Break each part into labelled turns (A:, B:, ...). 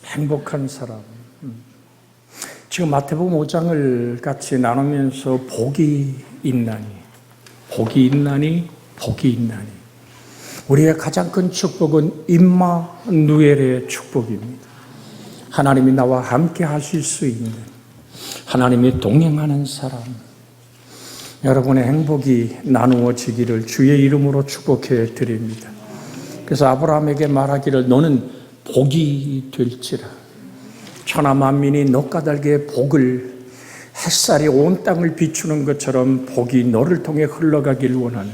A: 행복한 사람. 지금 마태복음 5장을 같이 나누면서 복이 있나니, 복이 있나니, 복이 있나니. 우리의 가장 큰 축복은 임마누엘의 축복입니다. 하나님이 나와 함께 하실 수 있는, 하나님이 동행하는 사람. 여러분의 행복이 나누어지기를 주의 이름으로 축복해 드립니다. 그래서 아브라함에게 말하기를 너는 복이 될지라. 천하 만민이 너 까닭에 복을, 햇살이 온 땅을 비추는 것처럼 복이 너를 통해 흘러가길 원하는,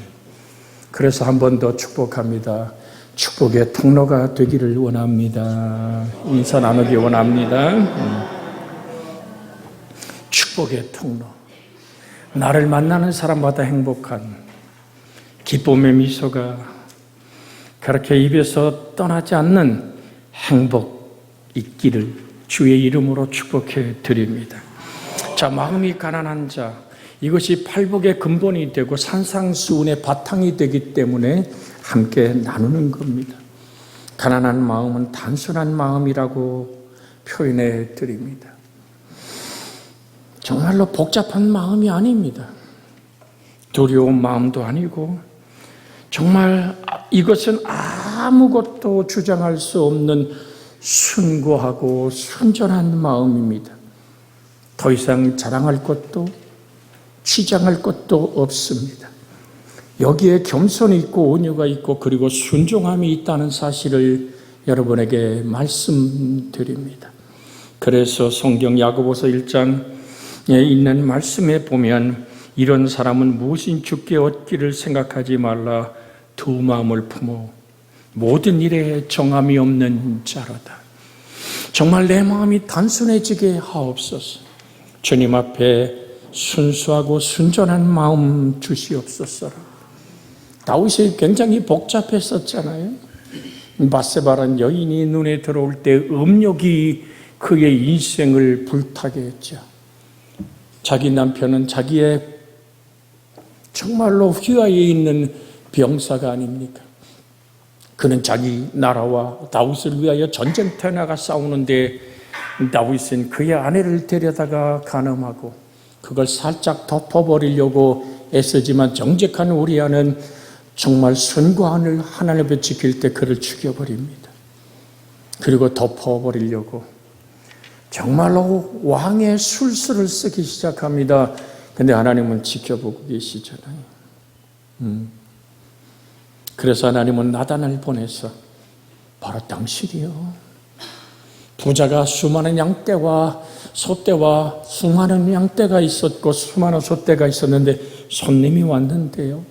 A: 그래서 한 번 더 축복합니다. 축복의 통로가 되기를 원합니다. 인사 나누기 원합니다. 축복의 통로. 나를 만나는 사람마다 행복한 기쁨의 미소가 그렇게 입에서 떠나지 않는 행복 있기를 주의 이름으로 축복해 드립니다. 자, 마음이 가난한 자, 이것이 팔복의 근본이 되고 산상수훈의 바탕이 되기 때문에 함께 나누는 겁니다. 가난한 마음은 단순한 마음이라고 표현해 드립니다. 정말로 복잡한 마음이 아닙니다. 두려운 마음도 아니고, 정말 이것은 아무것도 주장할 수 없는 순고하고 순전한 마음입니다. 더 이상 자랑할 것도 치장할 것도 없습니다. 여기에 겸손이 있고 온유가 있고 그리고 순종함이 있다는 사실을 여러분에게 말씀드립니다. 그래서 성경 야고보서 1장에 있는 말씀에 보면 이런 사람은 무엇인 주께 얻기를 생각하지 말라. 두 마음을 품어 모든 일에 정함이 없는 자로다. 정말 내 마음이 단순해지게 하옵소서. 주님 앞에 순수하고 순전한 마음 주시옵소서. 다윗이 굉장히 복잡했었잖아요. 밧세바라는 여인이 눈에 들어올 때 음욕이 그의 인생을 불타게 했죠. 자기 남편은 자기의 정말로 휘하에 있는 병사가 아닙니까? 그는 자기 나라와 다윗을 위하여 전쟁터에 나가 싸우는데 다윗은 그의 아내를 데려다가 간음하고 그걸 살짝 덮어버리려고 애쓰지만 정직한 우리아는 정말 순고한을 하나님 앞에 지킬 때 그를 죽여버립니다. 그리고 덮어버리려고 정말로 왕의 술수를 쓰기 시작합니다. 근데 하나님은 지켜보고 계시잖아요. 그래서 하나님은 나단을 보내서 바로 당신이요. 부자가 수많은 양떼와 소떼와 수많은 양떼가 있었고 수많은 소떼가 있었는데 손님이 왔는데요.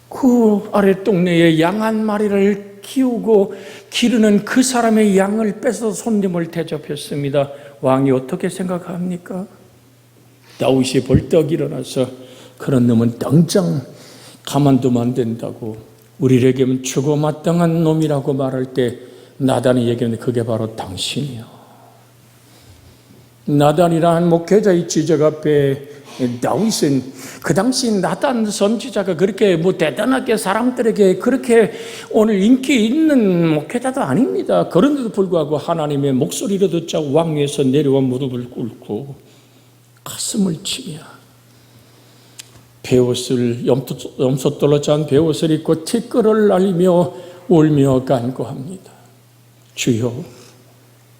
A: 그 아래 동네에 양 한 마리를 키우고 기르는 그 사람의 양을 뺏어 손님을 대접했습니다. 왕이 어떻게 생각합니까? 다윗이 벌떡 일어나서 그런 놈은 당장 가만두면 안 된다고, 우리에게는 죽어마땅한 놈이라고 말할 때 나단이 얘기했는데 그게 바로 당신이요. 나단이라는 목회자의 지적 앞에 다윗은 그 당시 나단 선지자가 그렇게 대단하게 사람들에게 그렇게 오늘 인기 있는 목회자도 아닙니다. 그런데도 불구하고 하나님의 목소리를 듣자 왕위에서 내려와 무릎을 꿇고 가슴을 치며 베옷을 염소떨로 짠 베옷을 입고 티끌을 날리며 울며 간구합니다. 주여,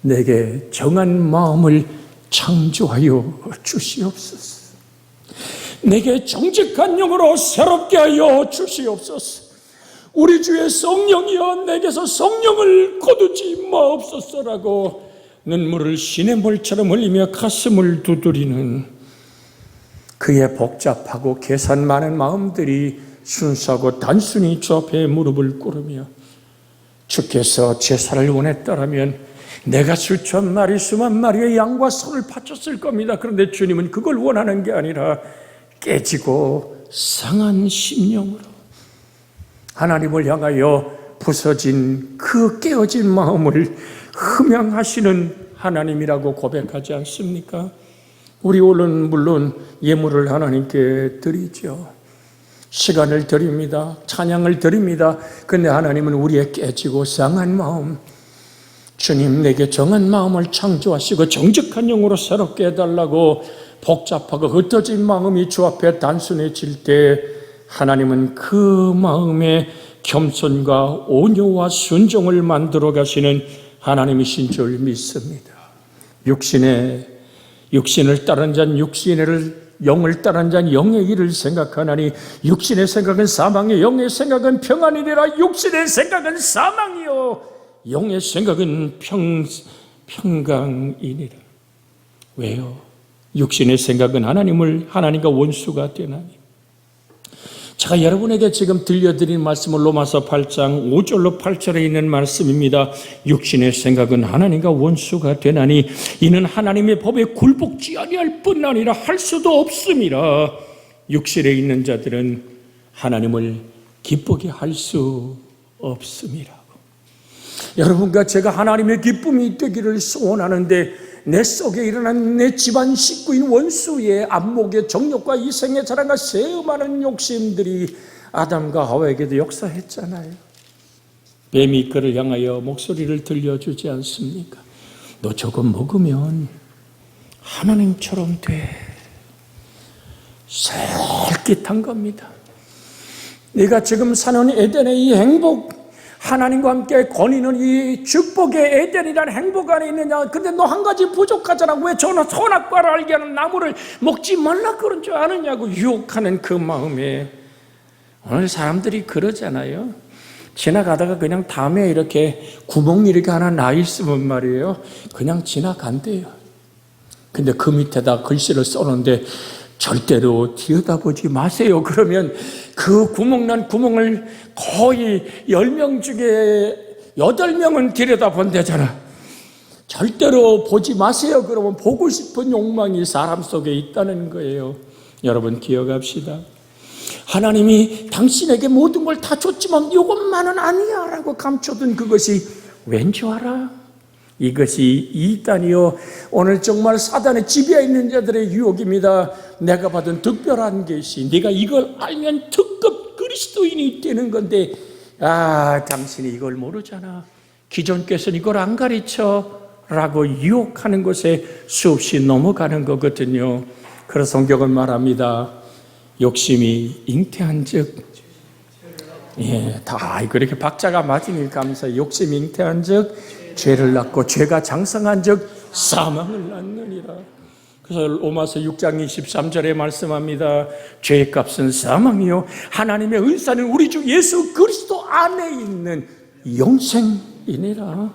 A: 내게 정한 마음을 창조하여 주시옵소서. 내게 정직한 영으로 새롭게 하여 주시옵소서. 우리 주의 성령이여 내게서 성령을 거두지 마옵소서라고 눈물을 시냇물처럼 흘리며 가슴을 두드리는 그의 복잡하고 계산 많은 마음들이 순수하고 단순히 주 앞에 무릎을 꿇으며 주께서 제사를 원했더라면 내가 수천 마리 수만 마리의 양과 소를 바쳤을 겁니다. 그런데 주님은 그걸 원하는 게 아니라 깨지고 상한 심령으로 하나님을 향하여 부서진 그 깨어진 마음을 흠양하시는 하나님이라고 고백하지 않습니까? 우리 오늘 물론 예물을 하나님께 드리죠. 시간을 드립니다. 찬양을 드립니다. 그런데 하나님은 우리의 깨지고 상한 마음, 주님, 내게 정한 마음을 창조하시고 정직한 영으로 새롭게 해달라고 복잡하고 흩어진 마음이 주 앞에 단순해질 때 하나님은 그 마음에 겸손과 온유와 순종을 만들어 가시는 하나님이신 줄 믿습니다. 육신을 따른 자는 육신을, 영을 따른 자는 영의 일을 생각하나니 육신의 생각은 사망이요 영의 생각은 평안이니라. 육신의 생각은 사망이요 영의 생각은 평강이니라. 왜요? 육신의 생각은 하나님과 원수가 되나니. 제가 여러분에게 지금 들려드린 말씀은 로마서 8장 5절로 8절에 있는 말씀입니다. 육신의 생각은 하나님과 원수가 되나니 이는 하나님의 법에 굴복지 아니할 뿐 아니라 할 수도 없음이라. 육신에 있는 자들은 하나님을 기쁘게 할 수 없음이라. 여러분과 제가 하나님의 기쁨이 되기를 소원하는데 내 속에 일어난 내 집안 식구인 원수의 안목의 정욕과 이생의 자랑과 세음하는 욕심들이 아담과 하와에게도 역사했잖아요. 뱀이 그를 향하여 목소리를 들려주지 않습니까? 너 저거 먹으면 하나님처럼 돼. 솔깃한 겁니다. 네가 지금 사는 에덴의 이 행복, 하나님과 함께 거니는 이 축복의 에덴이라는 행복 안에 있느냐? 근데 너 한 가지 부족하잖아. 왜 저는 선악과를 알게 하는 나무를 먹지 말라 그런 줄 아느냐고 유혹하는 그 마음에, 오늘 사람들이 그러잖아요. 지나가다가 그냥 담에 이렇게 구멍 이렇게 하나 나 있으면 말이에요, 그냥 지나간대요. 근데 그 밑에다 글씨를 써놓은데 절대로 들여다보지 마세요. 그러면 그 구멍난 구멍을 거의 10명 중에 8명은 들여다본대잖아. 절대로 보지 마세요. 그러면 보고 싶은 욕망이 사람 속에 있다는 거예요. 여러분 기억합시다. 하나님이 당신에게 모든 걸 다 줬지만 이것만은 아니야 라고 감춰둔 그것이 왠지 알아? 이것이 이단이요, 오늘 정말 사단의 지배에 있는 자들의 유혹입니다. 내가 받은 특별한 계시, 네가 이걸 알면 특급 그리스도인이 되는 건데, 당신이 이걸 모르잖아, 기존께서는 이걸 안 가르쳐 라고 유혹하는 것에 수없이 넘어가는 거거든요. 그래서 성경은 말합니다. 욕심이 잉태한 즉, 다 이렇게 박자가 맞으니 감사해요. 욕심이 잉태한 즉 죄를 낳고 죄가 장성한 즉 사망을 낳느니라. 그래서 로마서 6장 23절에 말씀합니다. 죄의 값은 사망이요 하나님의 은사는 우리 주 예수 그리스도 안에 있는 영생이니라.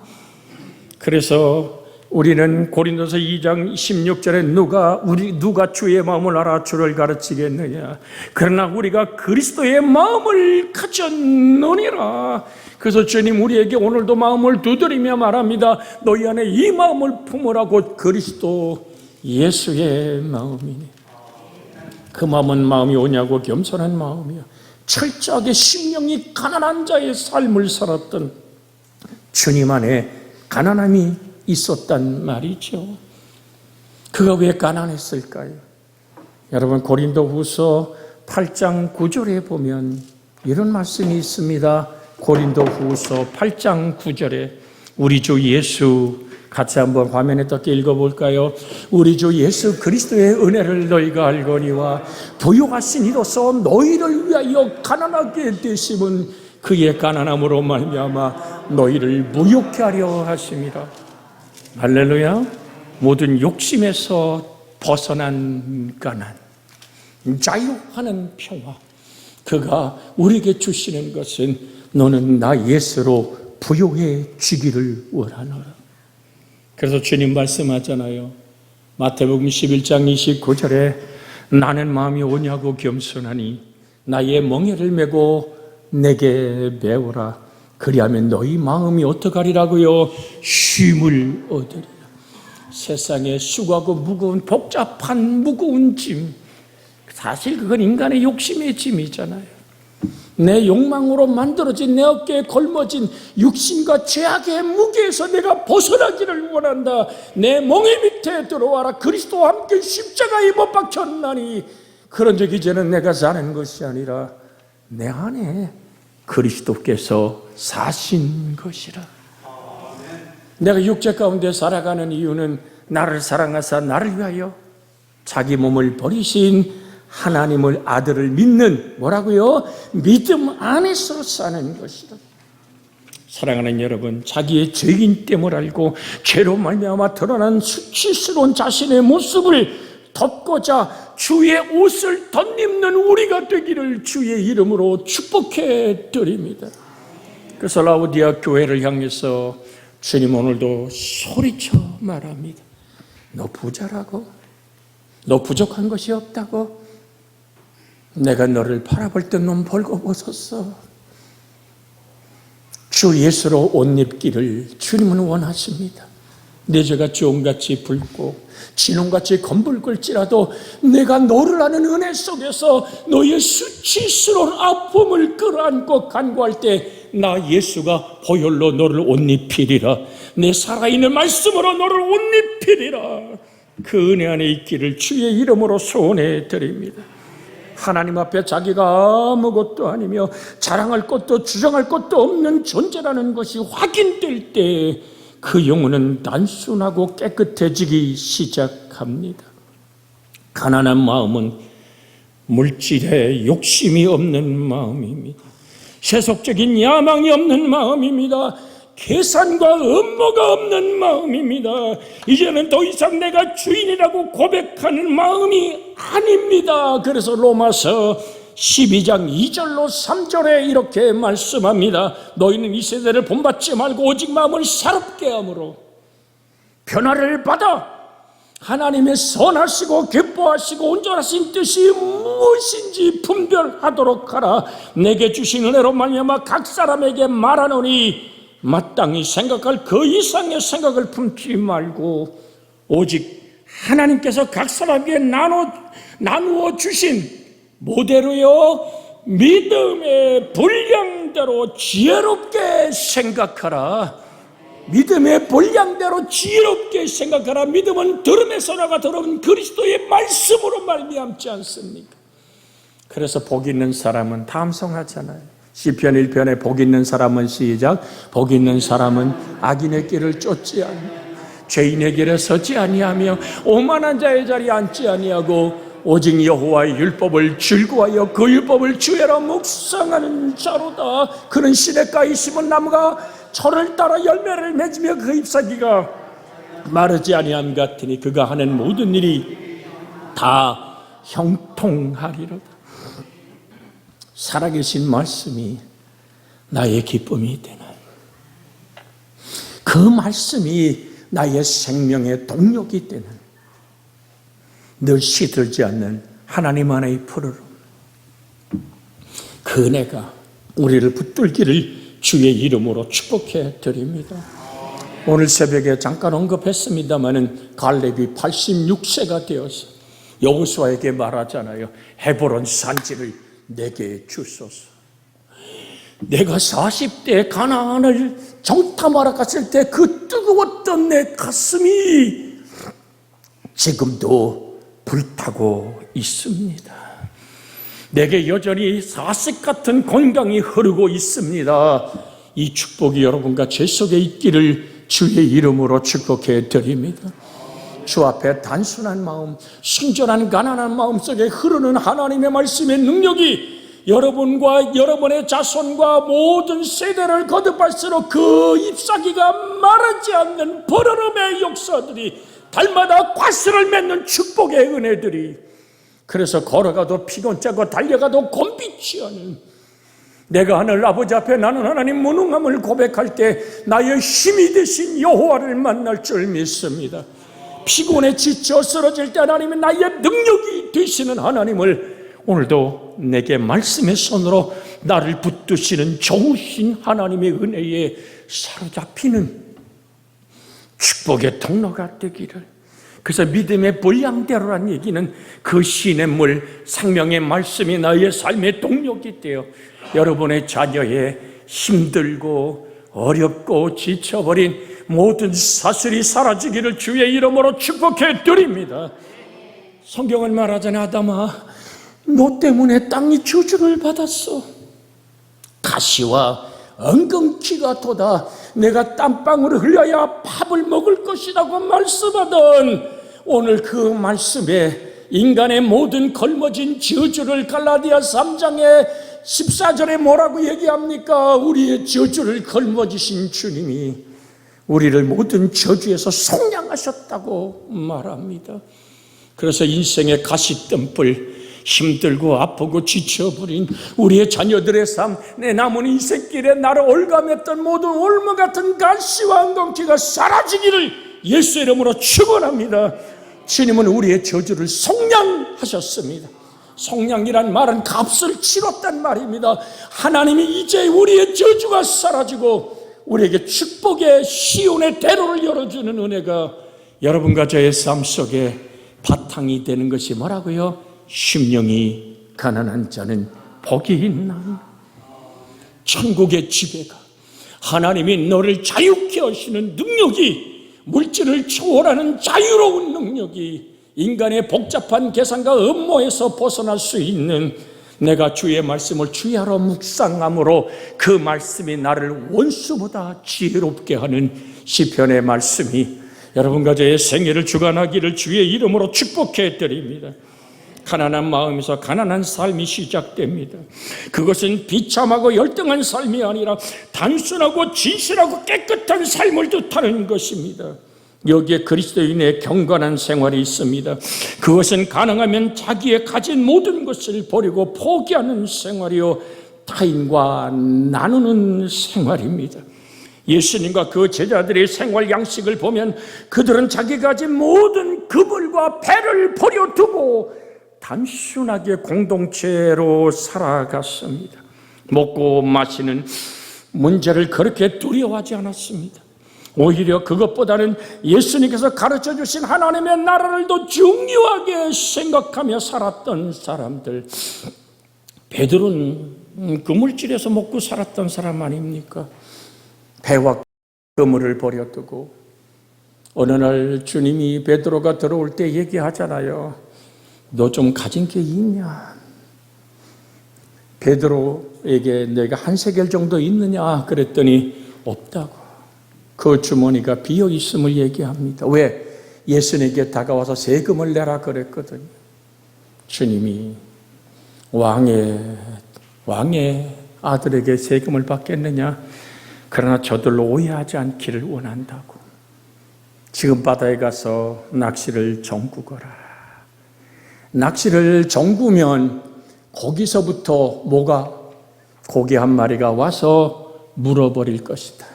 A: 그래서 우리는 고린도서 2장 16절에 누가 주의 마음을 알아 주를 가르치겠느냐. 그러나 우리가 그리스도의 마음을 가졌느니라. 그래서 주님 우리에게 오늘도 마음을 두드리며 말합니다. 너희 안에 이 마음을 품으라고. 그리스도 예수의 마음이니. 그 마음은 마음이 오냐고 겸손한 마음이야. 철저하게 심령이 가난한 자의 삶을 살았던 주님 안에 가난함이 있었단 말이죠. 그가 왜 가난했을까요? 여러분 고린도후서 8장 9절에 보면 이런 말씀이 있습니다. 고린도후서 8장 9절에 우리 주 예수, 같이 한번 화면에 떴게 읽어볼까요? 우리 주 예수 그리스도의 은혜를 너희가 알거니와 부요하신 이로써 너희를 위하여 가난하게 되심은 그의 가난함으로 말미암아 너희를 무욕케 하려 하심이라. 할렐루야. 모든 욕심에서 벗어난 가난, 자유하는 평화, 그가 우리에게 주시는 것은 너는 나 예수로 부요해지기를 원하노라. 그래서 주님 말씀하잖아요. 마태복음 11장 29절에 나는 마음이 오냐고 겸손하니 나의 멍에를 메고 내게 배우라. 그리하면 너희 마음이 어떡하리라고요? 쉼을 얻으리라. 세상에 수고하고 복잡한 무거운 짐, 사실 그건 인간의 욕심의 짐이잖아요. 내 욕망으로 만들어진 내 어깨에 걸머진 육신과 죄악의 무게에서 내가 벗어나기를 원한다. 내 멍에 밑에 들어와라. 그리스도와 함께 십자가에 못 박혔나니 그런 적 이제는 내가 사는 것이 아니라 내 안에 그리스도께서 사신 것이라. 내가 육체 가운데 살아가는 이유는 나를 사랑하사 나를 위하여 자기 몸을 버리신 하나님을 아들을 믿는 뭐라고요? 믿음 안에서 사는 것이다. 사랑하는 여러분, 자기의 죄인됨을 알고 죄로 말미암아 드러난 수치스러운 자신의 모습을 덮고자 주의 옷을 덧입는 우리가 되기를 주의 이름으로 축복해 드립니다. 그래서 라오디아 교회를 향해서 주님 오늘도 소리쳐 말합니다. 너 부자라고? 너 부족한 것이 없다고? 내가 너를 바라볼 때 눈 벌거벗었어. 주 예수로 옷 입기를 주님은 원하십니다. 내 죄가 주홍같이 붉고 진홍같이 검붉을지라도 내가 너를 아는 은혜 속에서 너의 수치스러운 아픔을 끌어안고 간구할 때 나 예수가 보혈로 너를 옷 입히리라. 내 살아있는 말씀으로 너를 옷 입히리라. 그 은혜 안에 있기를 주의 이름으로 소원해 드립니다. 하나님 앞에 자기가 아무것도 아니며 자랑할 것도 주장할 것도 없는 존재라는 것이 확인될 때 그 영혼은 단순하고 깨끗해지기 시작합니다. 가난한 마음은 물질에 욕심이 없는 마음입니다. 세속적인 야망이 없는 마음입니다. 계산과 음모가 없는 마음입니다. 이제는 더 이상 내가 주인이라고 고백하는 마음이 아닙니다. 그래서 로마서 12장 2절로 3절에 이렇게 말씀합니다. 너희는 이 세대를 본받지 말고 오직 마음을 새롭게 함으로 변화를 받아 하나님의 선하시고 기뻐하시고 온전하신 뜻이 무엇인지 분별하도록 하라. 내게 주신 은혜로 말미암아 각 사람에게 말하노니 마땅히 생각할 그 이상의 생각을 품지 말고 오직 하나님께서 각 사람에게 나누어 주신 모델로요 믿음의 분량대로 지혜롭게 생각하라. 믿음의 분량대로 지혜롭게 생각하라. 믿음은 들음에서 나가 들어온 그리스도의 말씀으로 말미암지 않습니까? 그래서 복 있는 사람은 다 암송하잖아요. 시편 1편에 복 있는 사람은 시작. 복 있는 사람은 악인의 길을 쫓지 아니하며 죄인의 길에 서지 아니하며 오만한 자의 자리에 앉지 아니하고 오직 여호와의 율법을 즐거워하여 그 율법을 주야로 묵상하는 자로다. 그는 시냇가에 심은 나무가 철을 따라 열매를 맺으며 그 잎사귀가 마르지 아니함 같으니 그가 하는 모든 일이 다 형통하리로다. 살아계신 말씀이 나의 기쁨이 되나요? 그 말씀이 나의 생명의 동력이 되는 늘 시들지 않는 하나님 안의 푸르름, 그 은혜가 우리를 붙들기를 주의 이름으로 축복해 드립니다. 오늘 새벽에 잠깐 언급했습니다마는 갈렙이 86세가 되어서 여호수아에게 말하잖아요. 헤브론 산지를 내게 주소서. 내가 40대 가나안을 정탐하러 갔을 때 그 뜨거웠던 내 가슴이 지금도 불타고 있습니다. 내게 여전히 사색 같은 건강이 흐르고 있습니다. 이 축복이 여러분과 제 속에 있기를 주의 이름으로 축복해 드립니다. 주 앞에 단순한 마음, 순전한 가난한 마음 속에 흐르는 하나님의 말씀의 능력이 여러분과 여러분의 자손과 모든 세대를 거듭할수록 그 잎사귀가 마르지 않는 버러름의 역사들이 달마다 과실을 맺는 축복의 은혜들이, 그래서 걸어가도 피곤짜고 달려가도 곤빛이 않은 내가 하늘 아버지 앞에 나는 하나님 무능함을 고백할 때 나의 힘이 되신 여호와를 만날 줄 믿습니다. 피곤에 지쳐 쓰러질 때 하나님은 나의 능력이 되시는 하나님을 오늘도 내게 말씀의 손으로 나를 붙드시는 좋으신 하나님의 은혜에 사로잡히는 축복의 통로가 되기를. 그래서 믿음의 분량대로란 얘기는 그 시냇물 생명의 말씀이 나의 삶의 동력이 되어 여러분의 자녀의 힘들고 어렵고 지쳐버린 모든 사슬이 사라지기를 주의 이름으로 축복해 드립니다. 성경은 말하잖아요. 아담아, 너 때문에 땅이 저주를 받았어. 가시와 엉겅퀴가 돋아 내가 땀방울을 흘려야 밥을 먹을 것이라고 말씀하던 오늘 그 말씀에 인간의 모든 걸머진 저주를 갈라디아 3장의 14절에 뭐라고 얘기합니까? 우리의 저주를 걸머지신 주님이 우리를 모든 저주에서 속량하셨다고 말합니다. 그래서 인생의 가시덤불, 힘들고 아프고 지쳐버린 우리의 자녀들의 삶, 내 남은 인생길에 나를 올감했던 모든 올무 같은 가시와 엉겅퀴가 사라지기를 예수 이름으로 축원합니다. 주님은 우리의 저주를 속량하셨습니다. 속량이란 말은 값을 치렀단 말입니다. 하나님이 이제 우리의 저주가 사라지고 우리에게 축복의 시온의 대로를 열어주는 은혜가 여러분과 저의 삶 속에 바탕이 되는 것이 뭐라고요? 심령이 가난한 자는 복이 있나니. 천국의 지배가 하나님이 너를 자유케 하시는 능력이, 물질을 초월하는 자유로운 능력이, 인간의 복잡한 계산과 음모에서 벗어날 수 있는, 내가 주의 말씀을 주야로 묵상함으로 그 말씀이 나를 원수보다 지혜롭게 하는 시편의 말씀이 여러분과 저의 생애를 주관하기를 주의 이름으로 축복해 드립니다. 가난한 마음에서 가난한 삶이 시작됩니다. 그것은 비참하고 열등한 삶이 아니라 단순하고 진실하고 깨끗한 삶을 뜻하는 것입니다. 여기에 그리스도인의 경건한 생활이 있습니다. 그것은 가능하면 자기의 가진 모든 것을 버리고 포기하는 생활이요, 타인과 나누는 생활입니다. 예수님과 그 제자들의 생활 양식을 보면 그들은 자기가 가진 모든 그물과 배를 버려두고 단순하게 공동체로 살아갔습니다. 먹고 마시는 문제를 그렇게 두려워하지 않았습니다. 오히려 그것보다는 예수님께서 가르쳐 주신 하나님의 나라를 더 중요하게 생각하며 살았던 사람들. 베드로는 그물질에서 먹고 살았던 사람 아닙니까? 배와 그물을 버려두고 어느 날 주님이 베드로가 들어올 때 얘기하잖아요. 너 좀 가진 게 있냐? 베드로에게 내가 한 세겔 정도 있느냐? 그랬더니 없다고. 그 주머니가 비어 있음을 얘기합니다. 왜? 예수님께 다가와서 세금을 내라 그랬거든요. 주님이 왕의 아들에게 세금을 받겠느냐? 그러나 저들로 오해하지 않기를 원한다고. 지금 바다에 가서 낚시를 정구거라. 낚시를 정구면 거기서부터 고기 한 마리가 와서 물어버릴 것이다.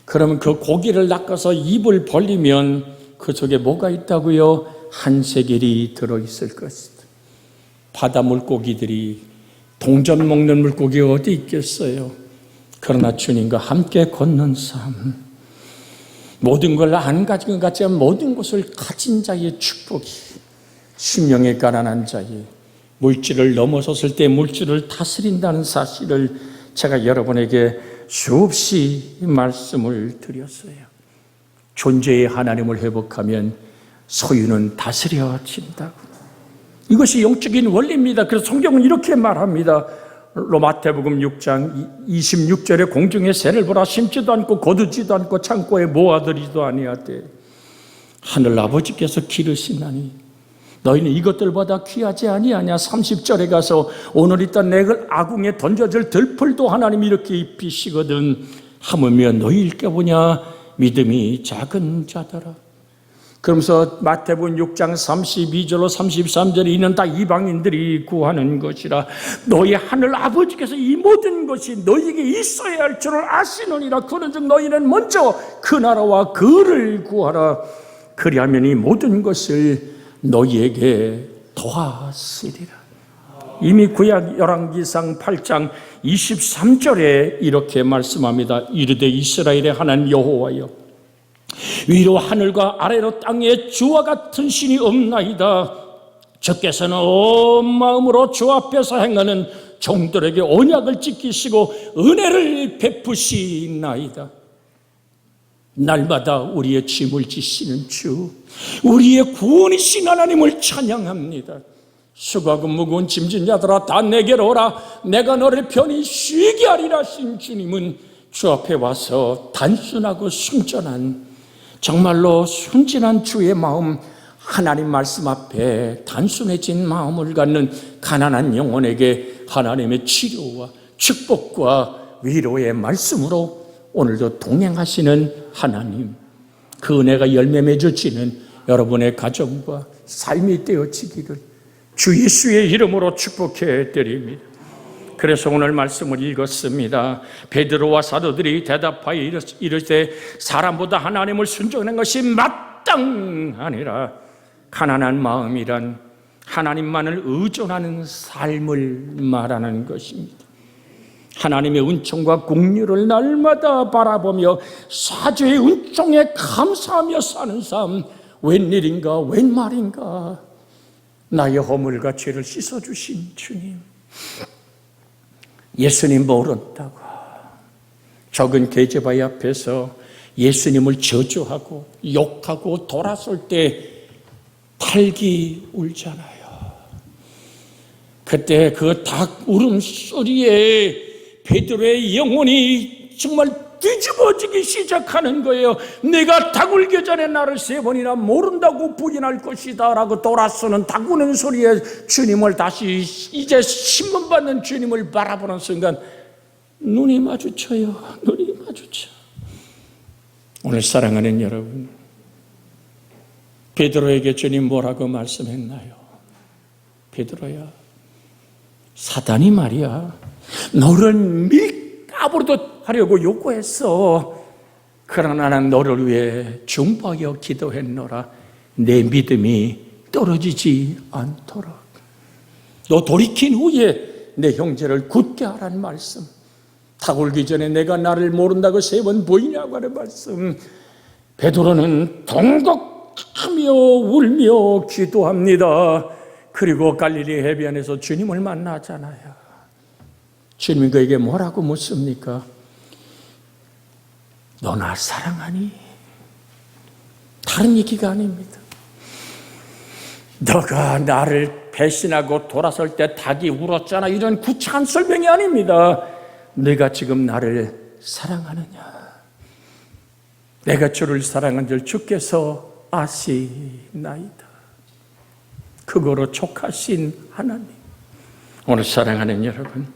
A: 그러면 그 고기를 낚아서 입을 벌리면 그 속에 뭐가 있다고요? 한 세겔이 들어있을 것이다. 바다 물고기들이 동전 먹는 물고기가 어디 있겠어요? 그러나 주님과 함께 걷는 삶, 모든 걸 안 가진 것 같지만 모든 것을 가진 자의 축복이, 심령의 가난한 자의, 물질을 넘어섰을 때 물질을 다스린다는 사실을 제가 여러분에게 수없이 말씀을 드렸어요. 존재의 하나님을 회복하면 소유는 다스려진다고. 이것이 영적인 원리입니다. 그래서 성경은 이렇게 말합니다. 마태복음 6장 26절에 공중의 새를 보라, 심지도 않고 거두지도 않고 창고에 모아들이지도 아니하되 하늘 아버지께서 기르시나니 너희는 이것들보다 귀하지 아니하냐. 30절에 가서 오늘 있던 내걸 아궁에 던져질 들풀도 하나님이 이렇게 입히시거든 하물며 너희일까 보냐 믿음이 작은 자더라. 그러면서 마태복음 6장 32절로 33절에 이는 다 이방인들이 구하는 것이라. 너희 하늘 아버지께서 이 모든 것이 너희에게 있어야 할 줄을 아시느니라. 그런즉 너희는 먼저 그 나라와 그를 구하라. 그리하면 이 모든 것을 너희에게 더하시리라. 이미 구약 열왕기상 8장 23절에 이렇게 말씀합니다. 이르되 이스라엘의 하나님 여호와여, 위로 하늘과 아래로 땅에 주와 같은 신이 없나이다. 주께서는 온 마음으로 주 앞에서 행하는 종들에게 언약을 지키시고 은혜를 베푸시나이다. 날마다 우리의 짐을 지시는 주, 우리의 구원이신 하나님을 찬양합니다. 수고하고 무거운 짐진 자들아 다 내게로 오라. 내가 너를 편히 쉬게 하리라 하신 주님은 주 앞에 와서 단순하고 순전한, 정말로 순진한 주의 마음, 하나님 말씀 앞에 단순해진 마음을 갖는 가난한 영혼에게 하나님의 치료와 축복과 위로의 말씀으로 오늘도 동행하시는 하나님, 그 은혜가 열매 맺어지는 여러분의 가정과 삶이 되어지기를 주 예수의 이름으로 축복해 드립니다. 그래서 오늘 말씀을 읽었습니다. 베드로와 사도들이 대답하여 이르되 사람보다 하나님을 순종하는 것이 마땅하니라. 가난한 마음이란 하나님만을 의존하는 삶을 말하는 것입니다. 하나님의 은총과 긍휼을 날마다 바라보며 사죄의 은총에 감사하며 사는 삶, 웬일인가 웬말인가. 나의 허물과 죄를 씻어주신 주님, 예수님 모른다고 적은 계제바위 앞에서 예수님을 저주하고 욕하고 돌아설 때 팔기 울잖아요. 그때 그 닭 울음소리에 베드로의 영혼이 정말 뒤집어지기 시작하는 거예요. 내가 닭 울기 전에 나를 3번이나 모른다고 부인할 것이다 라고 돌아서는 닭 우는 소리에 주님을 다시, 이제 신문받는 주님을 바라보는 순간 눈이 마주쳐요. 눈이 마주쳐. 오늘 사랑하는 여러분, 베드로에게 주님 뭐라고 말씀했나요? 베드로야, 사단이 말이야 너를 밀가부르듯 하려고 요구했어. 그러나 나는 너를 위해 중보하여 기도했노라. 내 믿음이 떨어지지 않도록. 너 돌이킨 후에 내 형제를 굳게 하라는 말씀, 닭 울기 전에 내가 나를 모른다고 3번 부인하고 하는 말씀. 베드로는 동곡하며 울며 기도합니다. 그리고 갈릴리 해변에서 주님을 만나잖아요. 주님이 그에게 뭐라고 묻습니까? 너 나 사랑하니? 다른 얘기가 아닙니다. 너가 나를 배신하고 돌아설 때 닭이 울었잖아, 이런 구차한 설명이 아닙니다. 네가 지금 나를 사랑하느냐? 내가 주를 사랑한 줄 주께서 아시나이다. 그거로 족하신 하나님. 오늘 사랑하는 여러분,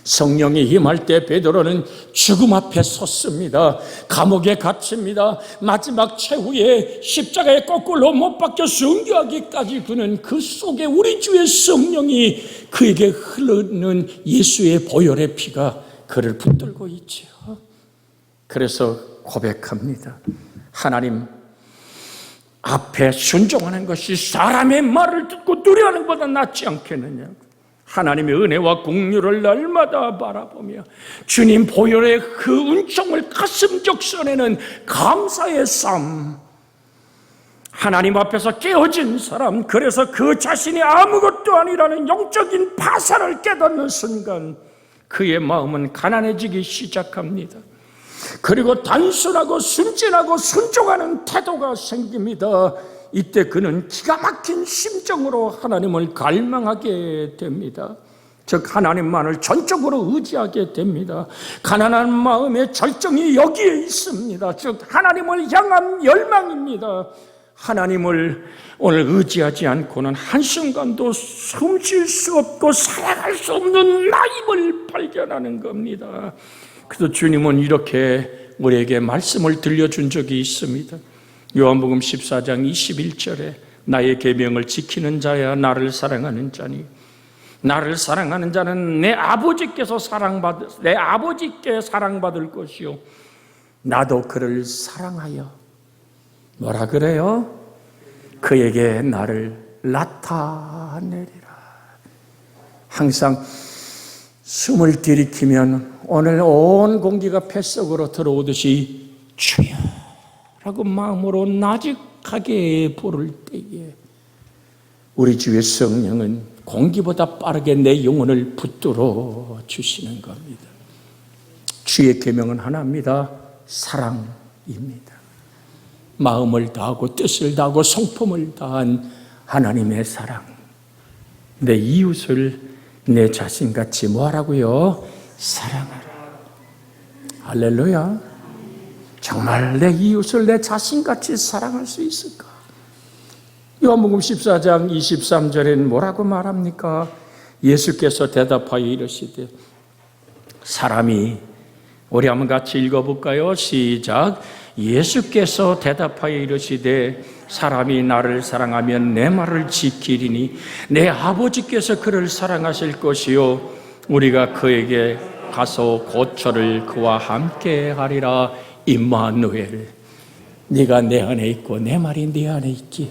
A: 성령이 임할 때 베드로는 죽음 앞에 섰습니다. 감옥에 갇힙니다. 마지막 최후에 십자가에 거꾸로 못 박혀 순교하기까지 그는 그 속에 우리 주의 성령이 그에게 흐르는 예수의 보혈의 피가 그를 붙들고 있죠. 그래서 고백합니다. 하나님 앞에 순종하는 것이 사람의 말을 듣고 누려하는 것보다 낫지 않겠느냐. 하나님의 은혜와 긍휼을 날마다 바라보며 주님 보혈의 그 은총을 가슴 적선에는 감사의 삶, 하나님 앞에서 깨어진 사람, 그래서 그 자신이 아무것도 아니라는 영적인 파산을 깨닫는 순간 그의 마음은 가난해지기 시작합니다. 그리고 단순하고 순진하고 순종하는 태도가 생깁니다. 이때 그는 기가 막힌 심정으로 하나님을 갈망하게 됩니다. 즉 하나님만을 전적으로 의지하게 됩니다. 가난한 마음의 절정이 여기에 있습니다. 즉 하나님을 향한 열망입니다. 하나님을 오늘 의지하지 않고는 한순간도 숨쉴 수 없고 살아갈 수 없는 나임을 발견하는 겁니다. 그래서 주님은 이렇게 우리에게 말씀을 들려준 적이 있습니다. 요한복음 14장 21절에 나의 계명을 지키는 자야 나를 사랑하는 자니, 나를 사랑하는 자는 내 아버지께 사랑받을 것이요 나도 그를 사랑하여 뭐라 그래요? 그에게 나를 나타내리라. 항상 숨을 들이키면 오늘 온 공기가 뱃속으로 들어오듯이 주여 라고 마음으로 나직하게 부를 때에 우리 주의 성령은 공기보다 빠르게 내 영혼을 붙들어 주시는 겁니다. 주의 계명은 하나입니다. 사랑입니다. 마음을 다하고 뜻을 다하고 성품을 다한 하나님의 사랑. 내 이웃을 내 자신같이 뭐하라고요? 사랑하라. 할렐루야. 정말 내 이웃을 내 자신같이 사랑할 수 있을까? 요한복음 14장 23절에는 뭐라고 말합니까? 예수께서 대답하여 이르시되 사람이, 우리 한번 같이 읽어볼까요? 시작. 예수께서 대답하여 이르시되 사람이 나를 사랑하면 내 말을 지키리니 내 아버지께서 그를 사랑하실 것이요 우리가 그에게 가서 고초를 그와 함께 하리라. 임마누엘, 네가 내 안에 있고 내 말이 네 안에 있기에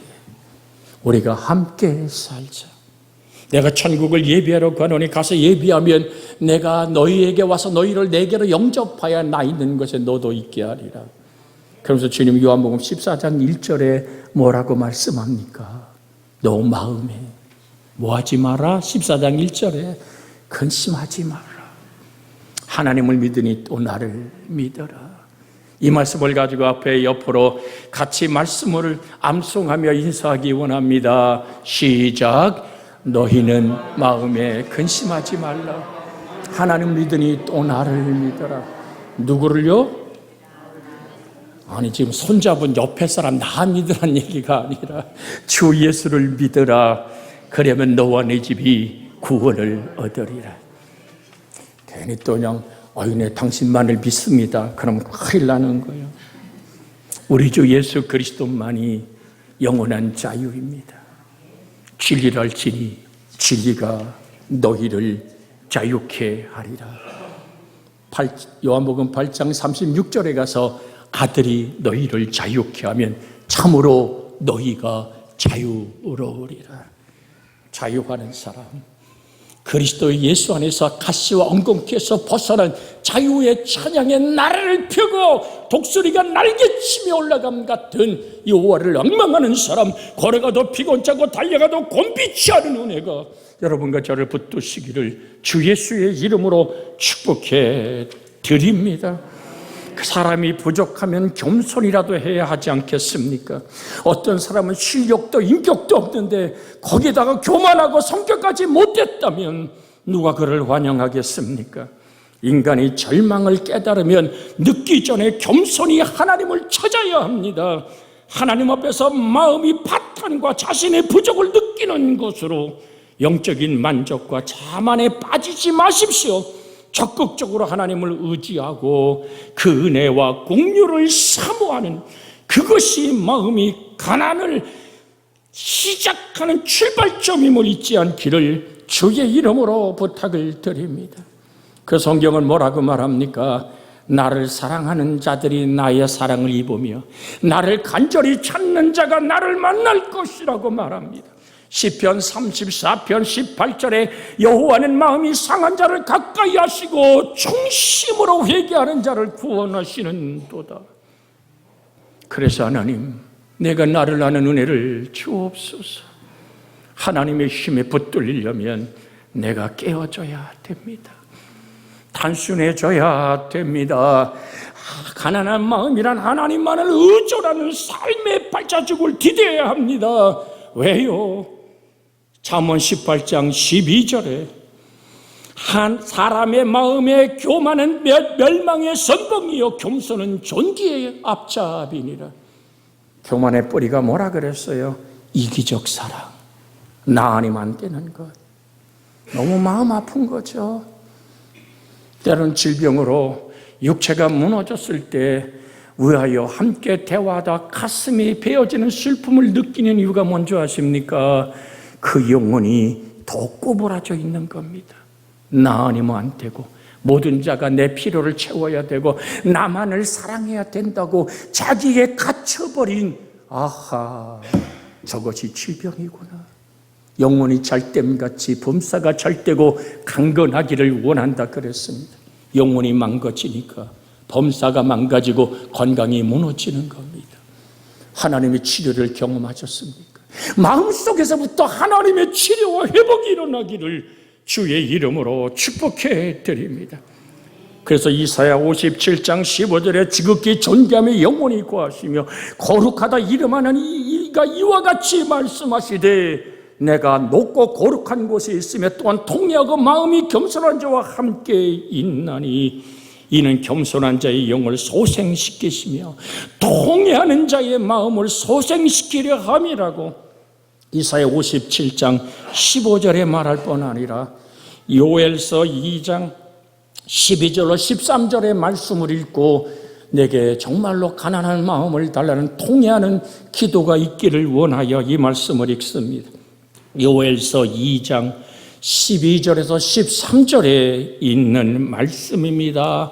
A: 우리가 함께 살자. 내가 천국을 예비하러 가노니 가서 예비하면 내가 너희에게 와서 너희를 내게로 영접하여 나 있는 곳에 너도 있게 하리라. 그러면서 주님 요한복음 14장 1절에 뭐라고 말씀합니까? 너 마음에 뭐하지 마라? 14장 1절에 근심하지 마라. 하나님을 믿으니 또 나를 믿어라. 이 말씀을 가지고 앞에 옆으로 같이 말씀을 암송하며 인사하기 원합니다. 시작. 너희는 마음에 근심하지 말라. 하나님 믿으니 또 나를 믿어라. 누구를요? 아니, 지금 손잡은 옆에 사람 나 믿으란 얘기가 아니라 주 예수를 믿어라. 그러면 너와 내 집이 구원을 얻으리라. 괜히 또 그냥 네 당신만을 믿습니다. 그럼 큰일 나는 거예요. 우리 주 예수 그리스도만이 영원한 자유입니다. 진리를 알지니 진리가 너희를 자유케 하리라. 요한복음 8장 36절에 가서 아들이 너희를 자유케 하면 참으로 너희가 자유로우리라. 자유하는 사람, 그리스도 예수 안에서 가시와 엉겅퀴에서 벗어난 자유의 찬양의 나라를 펴고 독수리가 날개치며 올라감 같은 여호와를 앙망하는 사람, 걸어가도 피곤차고 달려가도 곤비치 않은 은혜가 여러분과 저를 붙드시기를 주 예수의 이름으로 축복해 드립니다. 그 사람이 부족하면 겸손이라도 해야 하지 않겠습니까? 어떤 사람은 실력도 인격도 없는데 거기다가 교만하고 성격까지 못됐다면 누가 그를 환영하겠습니까? 인간이 절망을 깨달으면 늦기 전에 겸손히 하나님을 찾아야 합니다. 하나님 앞에서 마음이 파탄과 자신의 부족을 느끼는 것으로 영적인 만족과 자만에 빠지지 마십시오. 적극적으로 하나님을 의지하고 그 은혜와 공유를 사모하는 그것이 마음이 가난을 시작하는 출발점임을 잊지 않기를 주의 이름으로 부탁을 드립니다. 그 성경은 뭐라고 말합니까? 나를 사랑하는 자들이 나의 사랑을 입으며 나를 간절히 찾는 자가 나를 만날 것이라고 말합니다. 시편 34편 18절에 여호와는 마음이 상한 자를 가까이 하시고 중심으로 회개하는 자를 구원하시는 도다. 그래서 하나님, 내가 나를 아는 은혜를 주옵소서. 하나님의 힘에 붙들리려면 내가 깨어져야 됩니다. 단순해져야 됩니다. 가난한 마음이란 하나님만을 의존하는 삶의 발자국을 디뎌야 합니다. 왜요? 잠언 18장 12절에 한 사람의 마음에 교만은 멸망의 선봉이요 겸손은 존귀의 앞잡이니라. 교만의 뿌리가 뭐라 그랬어요? 이기적 사랑, 나 아니면 안 되는 것. 너무 마음 아픈 거죠. 때로는 질병으로 육체가 무너졌을 때 의하여 함께 대화하다 가슴이 베어지는 슬픔을 느끼는 이유가 뭔지 아십니까? 그 영혼이 더 꼬부라져 있는 겁니다. 나 아니면 안 되고 모든 자가 내 필요를 채워야 되고 나만을 사랑해야 된다고 자기에 갇혀버린 저것이 질병이구나. 영혼이 잘됨같이 범사가 잘되고 강건하기를 원한다 그랬습니다. 영혼이 망가지니까 범사가 망가지고 건강이 무너지는 겁니다. 하나님의 치료를 경험하셨습니까? 마음속에서부터 하나님의 치료와 회복이 일어나기를 주의 이름으로 축복해 드립니다. 그래서 이사야 57장 15절에 지극히 존귀하며 영원히 구하시며 거룩하다 이름하는 이가 이와 같이 말씀하시되 내가 높고 거룩한 곳에 있으며 또한 통회하고 마음이 겸손한 자와 함께 있나니 이는 겸손한 자의 영을 소생시키시며 통회하는 자의 마음을 소생시키려 함이라고 이사야 57장 15절에 말할 뿐 아니라 요엘서 2장 12절로 13절의 말씀을 읽고 내게 정말로 가난한 마음을 달라는 통회하는 기도가 있기를 원하여 이 말씀을 읽습니다. 요엘서 2장 12절에서 13절에 있는 말씀입니다.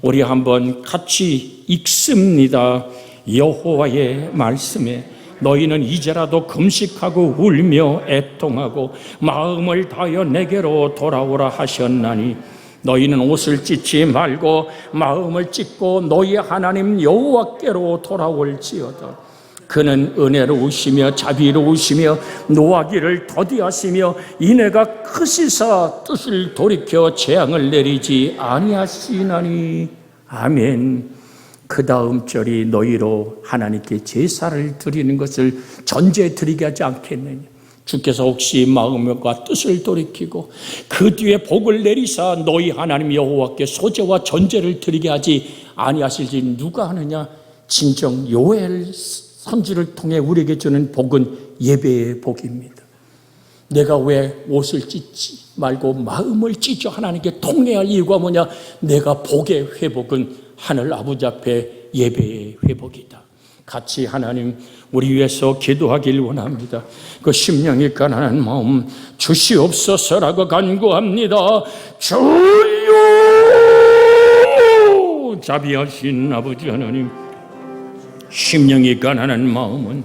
A: 우리 한번 같이 읽습니다. 여호와의 말씀에 너희는 이제라도 금식하고 울며 애통하고 마음을 다하여 내게로 돌아오라 하셨나니 너희는 옷을 찢지 말고 마음을 찢고 너희 하나님 여호와께로 돌아올지어다. 그는 은혜로우시며 자비로우시며 노하기를 더디하시며 인애가 크시사 뜻을 돌이켜 재앙을 내리지 아니하시나니. 아멘. 그 다음 절이 너희로 하나님께 제사를 드리는 것을 전제 드리게 하지 않겠느냐. 주께서 혹시 마음과 뜻을 돌이키고 그 뒤에 복을 내리사 너희 하나님 여호와께 소제와 전제를 드리게 하지 아니하실지 누가 하느냐. 진정 요엘 선지를 통해 우리에게 주는 복은 예배의 복입니다. 내가 왜 옷을 찢지 말고 마음을 찢어 하나님께 통회할 이유가 뭐냐. 내가 복의 회복은 하늘 아버지 앞에 예배의 회복이다. 같이 하나님 우리 위해서 기도하길 원합니다. 그 심령이 가난한 마음 주시옵소서라고 간구합니다. 주여, 자비하신 아버지 하나님, 심령이 가난한 마음은